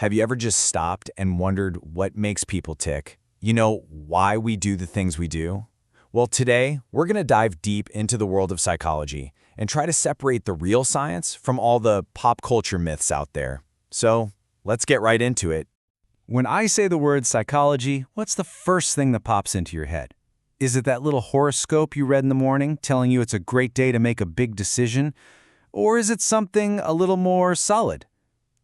Have you ever just stopped and wondered what makes people tick? You know, why we do the things we do? Well, today, we're going to dive deep into the world of psychology and try to separate the real science from all the pop culture myths out there. So, let's get right into it. When I say the word psychology, what's the first thing that pops into your head? Is it that little horoscope you read in the morning telling you it's a great day to make a big decision? Or is it something a little more solid?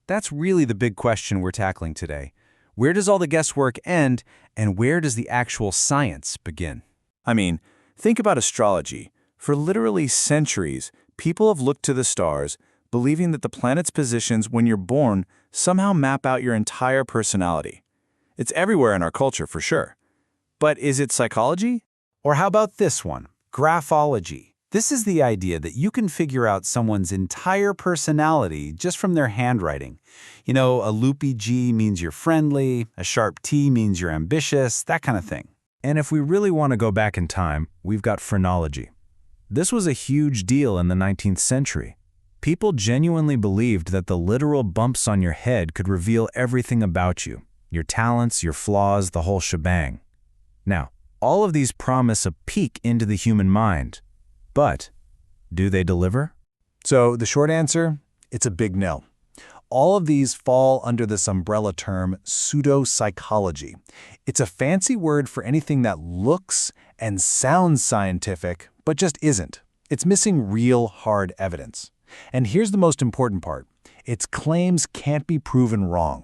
That's really the big question we're tackling today. Where does all the guesswork end, and where does the actual science begin? I mean, think about astrology. For literally centuries, people have looked to the stars, believing that the planet's positions when you're born somehow map out your entire personality. It's everywhere in our culture, for sure. But is it psychology? Or how about this one, graphology? This is the idea that you can figure out someone's entire personality just from their handwriting. You know, a loopy G means you're friendly, a sharp T means you're ambitious, that kind of thing. And if we really want to go back in time, we've got phrenology. This was a huge deal in the 19th century. People genuinely believed that the literal bumps on your head could reveal everything about you, your talents, your flaws, the whole shebang. Now, all of these promise a peek into the human mind. But do they deliver? So the short answer, it's a big no. All of these fall under this umbrella term pseudopsychology. It's a fancy word for anything that looks and sounds scientific, but just isn't. It's missing real hard evidence. And here's the most important part. Its claims can't be proven wrong.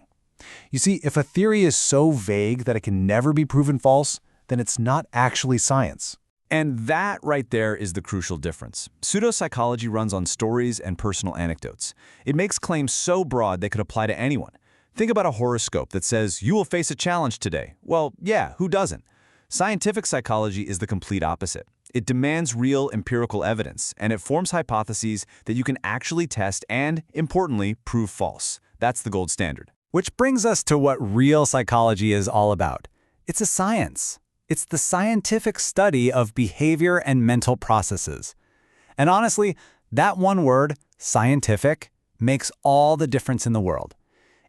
You see, if a theory is so vague that it can never be proven false, then it's not actually science. And that right there is the crucial difference. Pseudopsychology runs on stories and personal anecdotes. It makes claims so broad they could apply to anyone. Think about a horoscope that says, you will face a challenge today. Well, yeah, who doesn't? Scientific psychology is the complete opposite. It demands real empirical evidence, and it forms hypotheses that you can actually test and, importantly, prove false. That's the gold standard. Which brings us to what real psychology is all about. It's a science. It's the scientific study of behavior and mental processes. And honestly, that one word, scientific, makes all the difference in the world.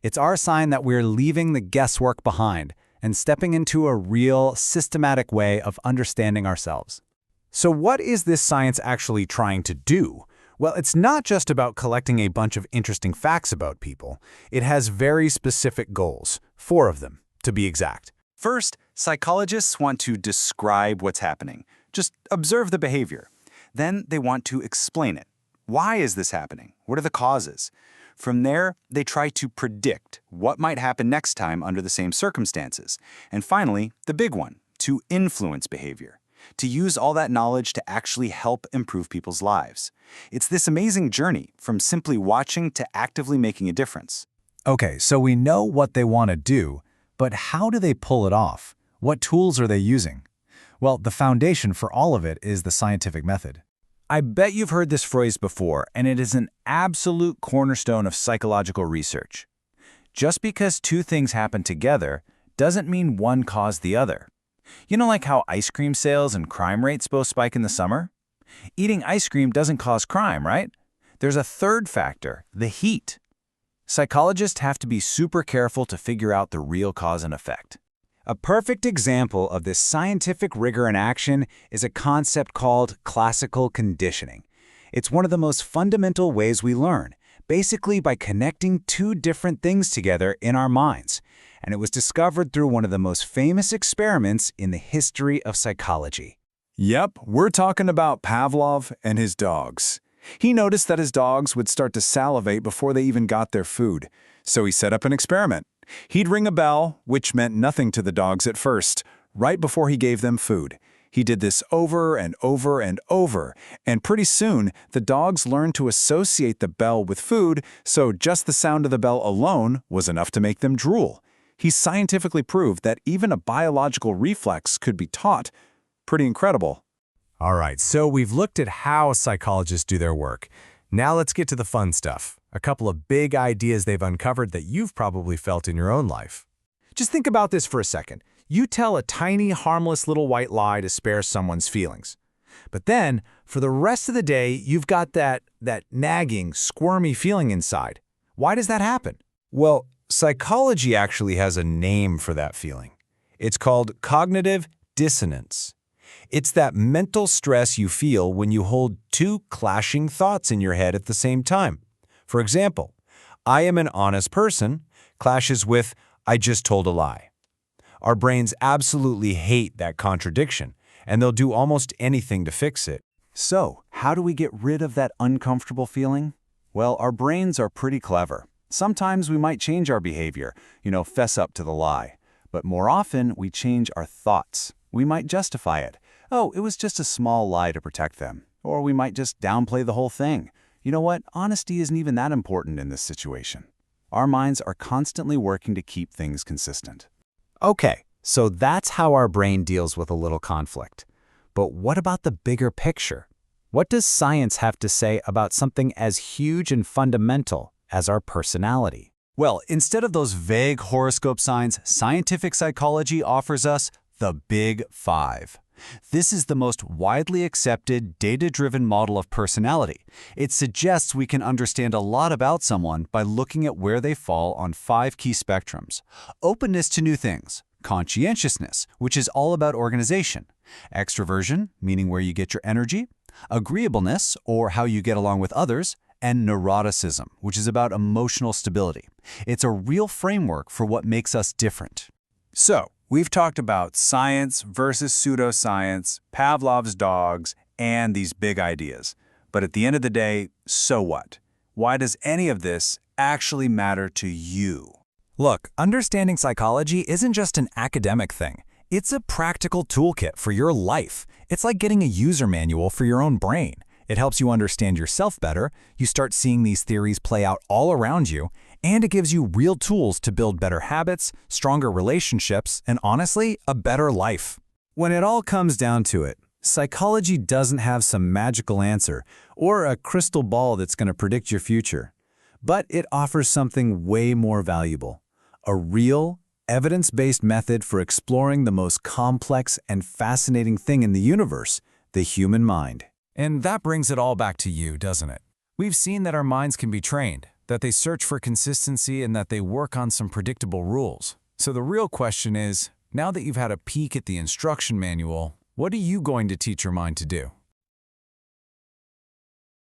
It's our sign that we're leaving the guesswork behind and stepping into a real, systematic way of understanding ourselves. So what is this science actually trying to do? Well, it's not just about collecting a bunch of interesting facts about people. It has very specific goals, 4 of them, to be exact. First, psychologists want to describe what's happening. Just observe the behavior. Then they want to explain it. Why is this happening? What are the causes? From there, they try to predict what might happen next time under the same circumstances. And finally, the big one, to influence behavior. To use all that knowledge to actually help improve people's lives. It's this amazing journey from simply watching to actively making a difference. Okay, so we know what they want to do, but how do they pull it off? What tools are they using? Well, the foundation for all of it is the scientific method. I bet you've heard this phrase before, and it is an absolute cornerstone of psychological research. Just because 2 things happen together doesn't mean one caused the other. You know, like how ice cream sales and crime rates both spike in the summer? Eating ice cream doesn't cause crime, right? There's a third factor, the heat. Psychologists have to be super careful to figure out the real cause and effect. A perfect example of this scientific rigor in action is a concept called classical conditioning. It's one of the most fundamental ways we learn, basically by connecting 2 different things together in our minds. And it was discovered through one of the most famous experiments in the history of psychology. Yep, we're talking about Pavlov and his dogs. He noticed that his dogs would start to salivate before they even got their food, so he set up an experiment. He'd ring a bell, which meant nothing to the dogs at first, right before he gave them food. He did this over and over and over, and pretty soon the dogs learned to associate the bell with food, so just the sound of the bell alone was enough to make them drool. He scientifically proved that even a biological reflex could be taught. Pretty incredible. All right, so we've looked at how psychologists do their work. Now let's get to the fun stuff. A couple of big ideas they've uncovered that you've probably felt in your own life. Just think about this for a second. You tell a tiny, harmless little white lie to spare someone's feelings. But then, for the rest of the day, you've got that nagging, squirmy feeling inside. Why does that happen? Well, psychology actually has a name for that feeling. It's called cognitive dissonance. It's that mental stress you feel when you hold two clashing thoughts in your head at the same time. For example, I am an honest person clashes with I just told a lie. Our brains absolutely hate that contradiction, and they'll do almost anything to fix it. So, how do we get rid of that uncomfortable feeling? Well, our brains are pretty clever. Sometimes we might change our behavior, fess up to the lie. But more often, we change our thoughts. We might justify it. Oh, it was just a small lie to protect them. Or we might just downplay the whole thing. You know what? Honesty isn't even that important in this situation. Our minds are constantly working to keep things consistent. Okay, so that's how our brain deals with a little conflict. But what about the bigger picture? What does science have to say about something as huge and fundamental as our personality? Well, instead of those vague horoscope signs, scientific psychology offers us the Big Five. This is the most widely accepted, data-driven model of personality. It suggests we can understand a lot about someone by looking at where they fall on 5 key spectrums. Openness to new things, conscientiousness, which is all about organization, extroversion, meaning where you get your energy, agreeableness, or how you get along with others, and neuroticism, which is about emotional stability. It's a real framework for what makes us different. So, we've talked about science versus pseudoscience, Pavlov's dogs, and these big ideas. But at the end of the day, so what? Why does any of this actually matter to you? Look, understanding psychology isn't just an academic thing. It's a practical toolkit for your life. It's like getting a user manual for your own brain. It helps you understand yourself better, you start seeing these theories play out all around you, and it gives you real tools to build better habits, stronger relationships, and honestly, a better life. When it all comes down to it, psychology doesn't have some magical answer or a crystal ball that's going to predict your future. But it offers something way more valuable, a real, evidence-based method for exploring the most complex and fascinating thing in the universe, the human mind. And that brings it all back to you, doesn't it? We've seen that our minds can be trained, that they search for consistency, and that they work on some predictable rules. So the real question is, now that you've had a peek at the instruction manual, what are you going to teach your mind to do?